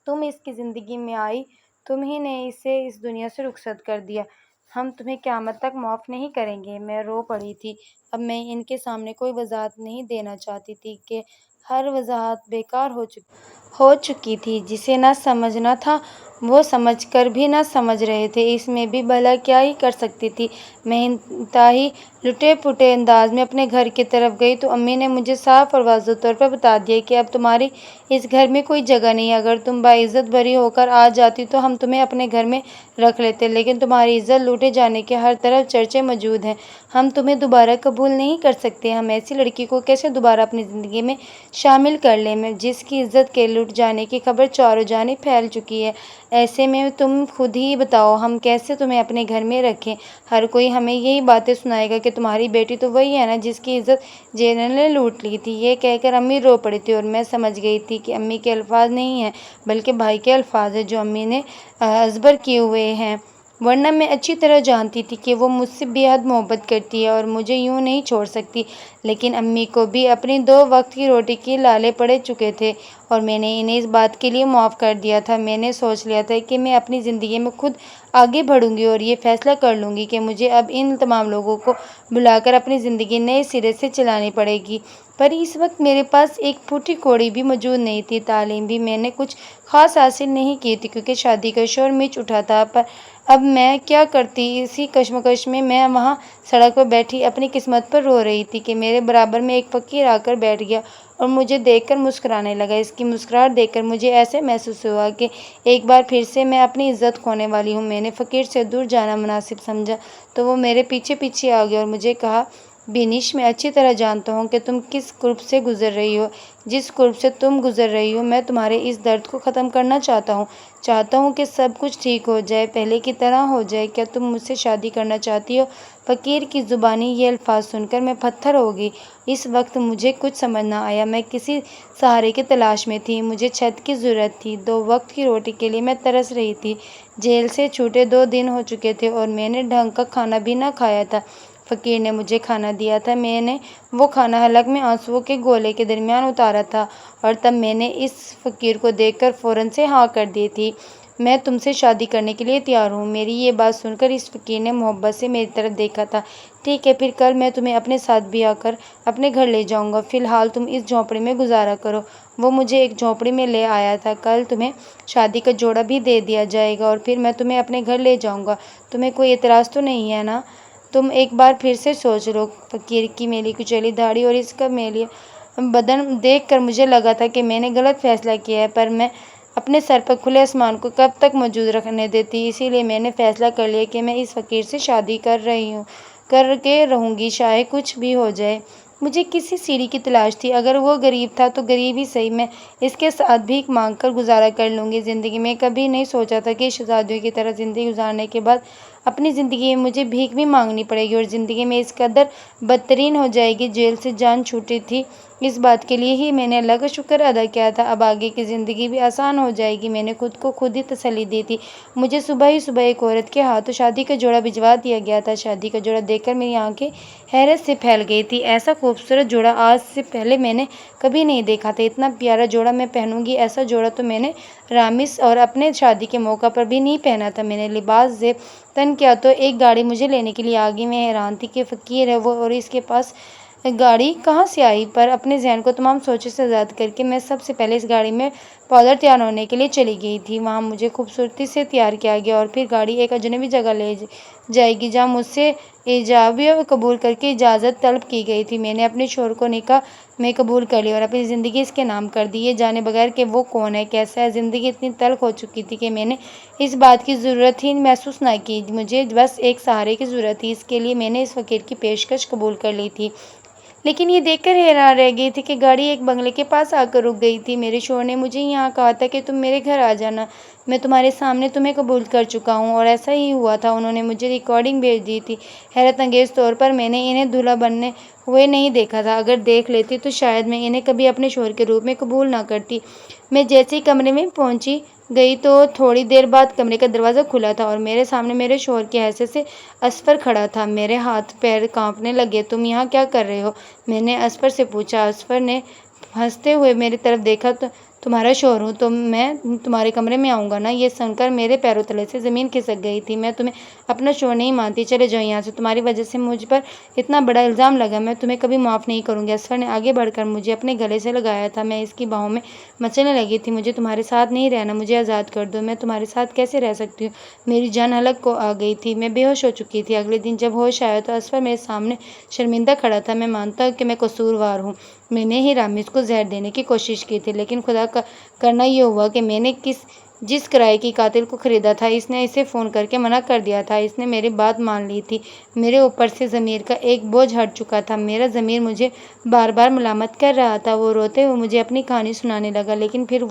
تم اس کی زندگی میں آئی، تم ہی نے اسے اس دنیا سے رخصت کر دیا، ہم تمہیں قیامت تک معاف نہیں کریں گے۔ میں رو پڑی تھی۔ اب میں ان کے سامنے کوئی وضاحت نہیں دینا چاہتی تھی کہ ہر وضاحت بیکار ہو چکی تھی۔ جسے نہ سمجھنا تھا وہ سمجھ کر بھی نہ سمجھ رہے تھے، اس میں بھی بھلا کیا ہی کر سکتی تھی۔ میں انتہائی لٹے پٹے انداز میں اپنے گھر کی طرف گئی تو امی نے مجھے صاف اور واضح طور پر بتا دیا کہ اب تمہاری اس گھر میں کوئی جگہ نہیں ہے۔ اگر تم باعزت بری ہو کر آ جاتی تو ہم تمہیں اپنے گھر میں رکھ لیتے، لیکن تمہاری عزت لوٹے جانے کے ہر طرف چرچے موجود ہیں۔ ہم تمہیں دوبارہ قبول نہیں کر سکتے۔ ہم ایسی لڑکی کو کیسے دوبارہ اپنی زندگی میں شامل کر لیں جس کی عزت کے لٹ جانے کی خبر چاروں جانب پھیل چکی ہے۔ ایسے میں تم خود ہی بتاؤ ہم کیسے تمہیں اپنے گھر میں رکھیں؟ ہر کوئی ہمیں یہی باتیں سنائے گا کہ تمہاری بیٹی تو وہی ہے نا جس کی عزت جیل نے لوٹ لی تھی۔ یہ کہہ کر امی رو پڑی تھی اور میں سمجھ گئی تھی کہ امی کے الفاظ نہیں ہیں بلکہ بھائی کے الفاظ ہیں جو امی نے ازبر کیے ہوئے ہیں، ورنہ میں اچھی طرح جانتی تھی کہ وہ مجھ سے بے حد محبت کرتی ہے اور مجھے یوں نہیں چھوڑ سکتی۔ لیکن امی کو بھی اپنی 2 وقت کی روٹی کے لالے پڑ چکے تھے اور میں نے انہیں اس بات کے لیے معاف کر دیا تھا۔ میں نے سوچ لیا تھا کہ میں اپنی زندگی میں خود آگے بڑھوں گی اور یہ فیصلہ کر لوں گی کہ مجھے اب ان تمام لوگوں کو بلا کر اپنی زندگی نئے سرے سے چلانی پڑے گی۔ پر اس وقت میرے پاس ایک پھوٹی کوڑی بھی موجود نہیں تھی۔ تعلیم بھی میں نے کچھ خاص حاصل نہیں کی تھی کیونکہ شادی کا شور مچ اٹھا تھا۔ پر اب میں کیا کرتی؟ اسی کشمکش میں میں وہاں سڑک پر بیٹھی اپنی قسمت پر رو رہی تھی کہ میرے برابر میں ایک فقیر آ کر بیٹھ گیا اور مجھے دیکھ کر مسکرانے لگا۔ اس کی مسکراہٹ دیکھ کر مجھے ایسے محسوس ہوا کہ ایک بار پھر سے میں اپنی عزت کھونے والی ہوں۔ میں نے فقیر سے دور جانا مناسب سمجھا تو وہ میرے پیچھے پیچھے آ گیا اور مجھے کہا، بینش میں اچھی طرح جانتا ہوں کہ تم کس کرب سے گزر رہی ہو۔ جس کرب سے تم گزر رہی ہو میں تمہارے اس درد کو ختم کرنا چاہتا ہوں۔ چاہتا ہوں کہ سب کچھ ٹھیک ہو جائے، پہلے کی طرح ہو جائے۔ کیا تم مجھ سے شادی کرنا چاہتی ہو؟ فقیر کی زبانی یہ الفاظ سن کر میں پتھر ہو گئی۔ اس وقت مجھے کچھ سمجھ نہ آیا۔ میں کسی سہارے کی تلاش میں تھی، مجھے چھت کی ضرورت تھی، 2 وقت کی روٹی کے لیے میں ترس رہی تھی۔ جیل سے چھوٹے 2 دن ہو چکے تھے اور میں نے ڈھنگ کا کھانا بھی نہ کھایا تھا۔ فقیر نے مجھے کھانا دیا تھا، میں نے وہ کھانا حلق میں آنسوؤں کے گولے کے درمیان اتارا تھا اور تب میں نے اس فقیر کو دیکھ کر فوراً سے ہاں کر دی تھی، میں تم سے شادی کرنے کے لیے تیار ہوں۔ میری یہ بات سن کر اس فقیر نے محبت سے میری طرف دیکھا تھا۔ ٹھیک ہے، پھر کل میں تمہیں اپنے ساتھ بھی آ کر اپنے گھر لے جاؤں گا، فی الحال تم اس جھونپڑی میں گزارا کرو۔ وہ مجھے ایک جھونپڑی میں لے آیا تھا۔ کل تمہیں شادی کا جوڑا بھی دے دیا جائے گا اور پھر میں تمہیں اپنے گھر لے جاؤں گا۔ تمہیں کوئی اعتراض تو نہیں ہے نا؟ تم ایک بار پھر سے سوچ لو۔ فقیر کی میلی کچیلی داڑھی اور اس کا میلا بدن دیکھ کر مجھے لگا تھا کہ میں نے غلط فیصلہ کیا ہے، پر میں اپنے سر پر کھلے آسمان کو کب تک موجود رکھنے دیتی؟ اسی لیے میں نے فیصلہ کر لیا کہ میں اس فقیر سے شادی کر کے رہوں گی، چاہے کچھ بھی ہو جائے۔ مجھے کسی سیڑھی کی تلاش تھی، اگر وہ غریب تھا تو غریب ہی صحیح، میں اس کے ساتھ بھیک مانگ کر گزارا کر لوں گی۔ زندگی میں کبھی نہیں سوچا تھا کہ شہزادیوں کی طرح زندگی گزارنے کے بعد اپنی زندگی میں مجھے بھیک بھی مانگنی پڑے گی اور زندگی میں اس قدر بدترین ہو جائے گی۔ جیل سے جان چھوٹی تھی، اس بات کے لیے ہی میں نے اللہ کا شکر ادا کیا تھا، اب آگے کی زندگی بھی آسان ہو جائے گی۔ میں نے خود کو خود ہی تسلی دی تھی۔ مجھے صبح ہی ایک عورت کے ہاتھوں شادی کا جوڑا بھجوا دیا گیا تھا۔ شادی کا جوڑا دیکھ کر میری آنکھیں حیرت سے پھیل گئی تھیں۔ ایسا خوبصورت جوڑا آج سے پہلے میں نے کبھی نہیں دیکھا تھا۔ اتنا پیارا جوڑا میں پہنوں گی، ایسا جوڑا تو میں نے رامس اور اپنے شادی کے موقع پر بھی نہیں پہنا تھا۔ میں نے لباس زیب تن کیا تو ایک گاڑی مجھے لینے کے لیے آ گئی۔ میں حیران تھی کہ فقیر ہے وہ اور اس کے پاس گاڑی کہاں سے آئی، پر اپنے ذہن کو تمام سوچوں سے آزاد کر کے میں سب سے پہلے اس گاڑی میں پارلر تیار ہونے کے لیے چلی گئی تھی۔ وہاں مجھے خوبصورتی سے تیار کیا گیا اور پھر گاڑی ایک اجنبی جگہ لے جائے گی جہاں مجھ سے ایجاب قبول کر کے اجازت طلب کی گئی تھی۔ میں نے اپنے شوہر کو نکاح میں قبول کر لیا اور اپنی زندگی اس کے نام کر دی، یہ جانے بغیر کہ وہ کون ہے، کیسا ہے۔ زندگی اتنی تلخ ہو چکی تھی کہ میں نے اس بات کی ضرورت ہی محسوس نہ کی، مجھے بس ایک سہارے کی ضرورت تھی، اس کے لیے میں نے اس فقیر کی پیشکش قبول کر لی تھی۔ لیکن یہ دیکھ کر حیران رہ گئی تھی کہ گاڑی ایک بنگلے کے پاس آ کر رک گئی تھی۔ میرے شوہر نے مجھے یہاں کہا تھا کہ تم میرے گھر آ جانا، میں تمہارے سامنے تمہیں قبول کر چکا ہوں، اور ایسا ہی ہوا تھا۔ انہوں نے مجھے ریکارڈنگ بھیج دی تھی۔ حیرت انگیز طور پر میں نے انہیں دولہا بننے ہوئے نہیں دیکھا تھا۔ اگر دیکھ لیتی تو شاید میں انہیں کبھی اپنے شوہر کے روپ میں قبول نہ کرتی۔ میں جیسے ہی کمرے میں پہنچی گئی تو تھوڑی دیر بعد کمرے کا دروازہ کھلا تھا اور میرے سامنے میرے شوہر کی حیثیت سے اصفر کھڑا تھا۔ میرے ہاتھ پیر کانپنے لگے۔ تم یہاں کیا کر رہے ہو؟ میں نے اصفر سے پوچھا۔ اصفر نے ہنستے ہوئے میری طرف دیکھا۔ تمہارا شوہر ہوں تو میں تمہارے کمرے میں آؤں گا نا؟ یہ سن کر میرے پیروں تلے سے زمین کھسک گئی تھی۔ میں تمہیں اپنا شوہر نہیں مانتی، چلے جاؤ یہاں سے۔ تمہاری وجہ سے مجھ پر اتنا بڑا الزام لگا، میں تمہیں کبھی معاف نہیں کروں گی۔ اصفر نے آگے بڑھ کر مجھے اپنے گلے سے لگایا تھا۔ میں اس کی باہوں میں مچلنے لگی تھی۔ مجھے تمہارے ساتھ نہیں رہنا، مجھے آزاد کر دو۔ میں تمہارے ساتھ کیسے رہ سکتی ہوں؟ میری جان حلق کو آ گئی تھی، میں بے ہوش ہو چکی تھی۔ اگلے دن جب ہوش آیا تو اصفر میرے سامنے شرمندہ کھڑا تھا۔ میں مانتا ہوں کہ میں قصوروار ہوں، میں نے ہی رامز کو زہر دینے کی کوشش کی تھی، لیکن خدا کا کرنا یہ ہوا کہ میں نے جس کرائے کی قاتل کو خریدا تھا اس نے اسے فون کر کے منع کر دیا تھا۔ اس نے میری بات مان لی تھی۔ میرے اوپر سے ضمیر کا ایک بوجھ ہٹ چکا تھا۔ میرا ضمیر مجھے بار بار ملامت کر رہا تھا۔ وہ روتے ہوئے مجھے اپنی کہانی سنانے لگا، لیکن پھر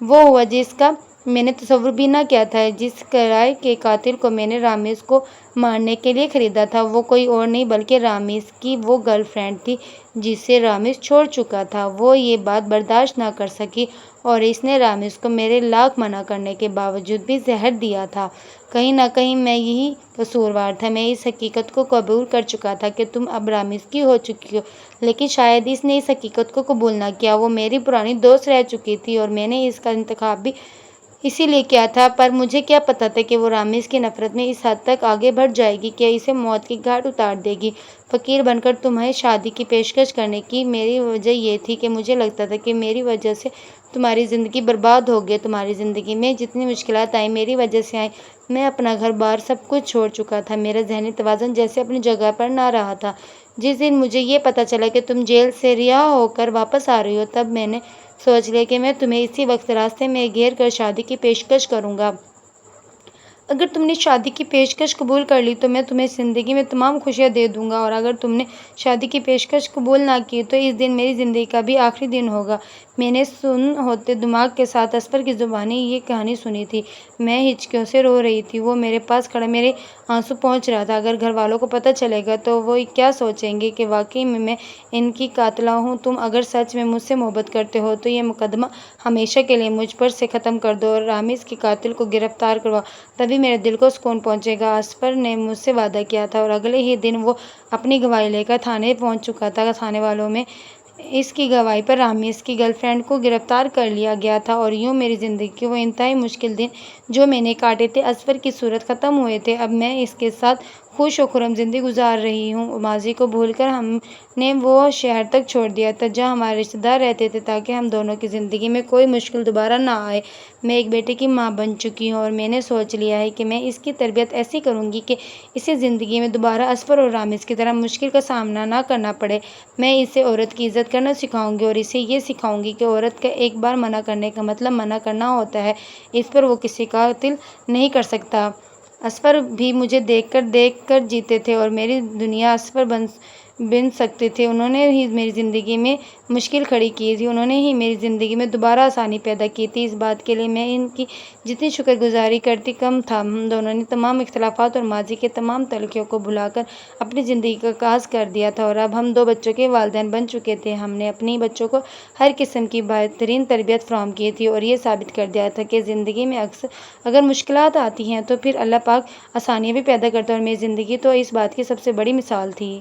وہ ہوا جس کا میں نے تصور بھی نہ کیا تھا۔ جس کرائے کے قاتل کو میں نے رامز کو مارنے کے لیے خریدا تھا وہ کوئی اور نہیں بلکہ رامز کی وہ گرل فرینڈ تھی جسے رامز چھوڑ چکا تھا۔ وہ یہ بات برداشت نہ کر سکی اور اس نے رامز کو میرے لاکھ منع کرنے کے باوجود بھی زہر دیا تھا۔ کہیں نہ کہیں میں یہی قصوروار تھا۔ میں اس حقیقت کو قبول کر چکا تھا کہ تم اب رامز کی ہو چکی ہو، لیکن شاید اس نے اس حقیقت کو قبول نہ کیا۔ وہ میری پرانی دوست رہ چکی تھی اور میں نے اس کا انتخاب بھی اسی لیے کیا تھا، پر مجھے کیا پتا تھا کہ وہ رامز کی نفرت میں اس حد تک آگے بڑھ جائے گی کہ اسے موت کے گھاٹ اتار دے گی۔ فقیر بن کر تمہیں شادی کی پیشکش کرنے کی میری وجہ یہ تھی کہ مجھے لگتا تھا کہ میری وجہ سے تمہاری زندگی برباد ہو گئی۔ تمہاری زندگی میں جتنی مشکلات آئیں میری وجہ سے آئیں۔ میں اپنا گھر بار سب کچھ چھوڑ چکا تھا۔ میرا ذہنی توازن جیسے اپنی جگہ پر نہ رہا تھا۔ جس دن مجھے یہ پتا چلا کہ تم جیل سے رہا ہو کر واپس آ رہی ہو، تب میں نے سوچ لیا کہ میں تمہیں اسی وقت راستے میں گھیر کر شادی کی پیشکش کروں گا۔ اگر تم نے شادی کی پیشکش قبول کر لی تو میں تمہیں زندگی میں تمام خوشیاں دے دوں گا، اور اگر تم نے شادی کی پیشکش قبول نہ کی تو اس دن میری زندگی کا بھی آخری دن ہوگا۔ میں نے سن ہوتے دماغ کے ساتھ اصفر کی زبانی یہ کہانی سنی تھی۔ میں ہچکیوں سے رو رہی تھی۔ وہ میرے پاس کھڑا میرے آنسو پونچھ رہا تھا۔ اگر گھر والوں کو پتا چلے گا تو وہ کیا سوچیں گے کہ واقعی میں ان کی قاتلہ ہوں۔ تم اگر سچ میں مجھ سے محبت کرتے ہو تو یہ مقدمہ ہمیشہ کے لیے مجھ پر سے ختم کر دو اور رامز کے قاتل کو گرفتار کرواؤ، تبھی میرے دل کو سکون پہنچے گا۔ اصفر نے مجھ سے وعدہ کیا تھا اور اگلے ہی دن وہ اپنی گواہی لے کر تھانے پہنچ چکا تھا۔ تھانے والوں میں اس کی گواہی پر رامز کی گرل فرینڈ کو گرفتار کر لیا گیا تھا، اور یوں میری زندگی کے وہ انتہائی مشکل دن جو میں نے کاٹے تھے اصفر کی صورت ختم ہوئے تھے۔ اب میں اس کے ساتھ خوش و خرم زندگی گزار رہی ہوں۔ ماضی کو بھول کر ہم نے وہ شہر تک چھوڑ دیا تھا جہاں ہمارے رشتہ دار رہتے تھے تاکہ ہم دونوں کی زندگی میں کوئی مشکل دوبارہ نہ آئے۔ میں ایک بیٹے کی ماں بن چکی ہوں اور میں نے سوچ لیا ہے کہ میں اس کی تربیت ایسی کروں گی کہ اسے زندگی میں دوبارہ اصفر اور رامز کی طرح مشکل کا سامنا نہ کرنا پڑے۔ میں اسے عورت کی عزت کرنا سکھاؤں گی اور اسے یہ سکھاؤں گی کہ عورت کا ایک بار منع کرنے کا مطلب منع کرنا ہوتا ہے۔ اس پر وہ کسی کا قتل نہیں کر سکتا۔ اصفر بھی مجھے دیکھ کر جیتے تھے اور میری دنیا اصفر بن سکتے تھے۔ انہوں نے ہی میری زندگی میں مشکل کھڑی کی تھی، انہوں نے ہی میری زندگی میں دوبارہ آسانی پیدا کی تھی۔ اس بات کے لیے میں ان کی جتنی شکر گزاری کرتی کم تھا۔ ہم دونوں نے تمام اختلافات اور ماضی کے تمام تلخیوں کو بھلا کر اپنی زندگی کا آغاز کر دیا تھا، اور اب ہم دو بچوں کے والدین بن چکے تھے۔ ہم نے اپنی بچوں کو ہر قسم کی بہترین تربیت فراہم کی تھی اور یہ ثابت کر دیا تھا کہ زندگی میں اگر مشکلات آتی ہیں تو پھر اللہ پاک آسانیاں بھی پیدا کرتا ہے، اور میری زندگی تو اس بات کی سب سے بڑی مثال تھی۔